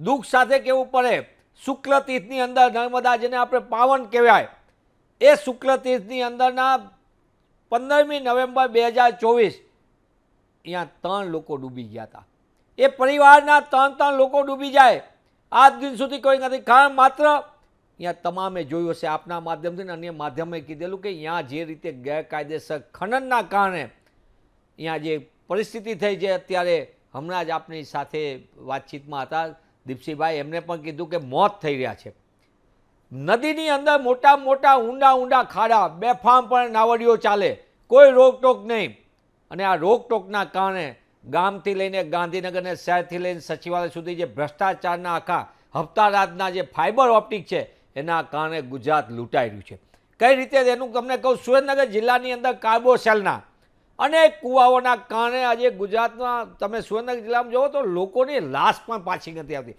દુઃખ સાથે કહેવું પડે, શુક્લ તીર્થની અંદર નર્મદા જેને આપણે પાવન કહેવાય, એ શુક્લ તીર્થની અંદરના 15મી નવેમ્બર 2024 અહીંયા 3 લોકો ડૂબી ગયા હતા. એ પરિવારના 3 લોકો ડૂબી જાય આજ દિન સુધી કોઈ નથી. કારણ માત્ર અહીંયા તમામે જોયું હશે આપના માધ્યમથી અને અન્ય માધ્યમે કીધેલું કે અહીંયા જે રીતે ગેરકાયદેસર ખનનના કારણે અહીંયા જે પરિસ્થિતિ થઈ છે, અત્યારે હમણાં જ આપની સાથે વાતચીતમાં હતા દીપસિંહભાઈ, એમને પણ કીધું કે મોત થઈ રહ્યા છે. નદીની અંદર મોટા મોટા ઊંડા ખાડા, બેફામ પણ નાવડીઓ ચાલે, કોઈ રોકટોક નહીં. અને આ રોકટોકના કારણે ગામથી લઈને ગાંધીનગરને શહેરથી લઈને સચિવાલય સુધી જે ભ્રષ્ટાચારના આખા હપ્તારાતના જે ફાઇબર ઓપ્ટિક છે એના કારણે ગુજરાત લૂંટાઈ રહ્યું છે. કઈ રીતે એનું તમને કહું, સુરેન્દ્રનગર જિલ્લાની અંદર કાર્બોસેલના અનેક કુવાઓના કારણે આજે ગુજરાતમાં તમે સુરેન્દ્રનગર જિલ્લામાં જુઓ તો લોકોની લાશ પણ પાછી નથી આવતી.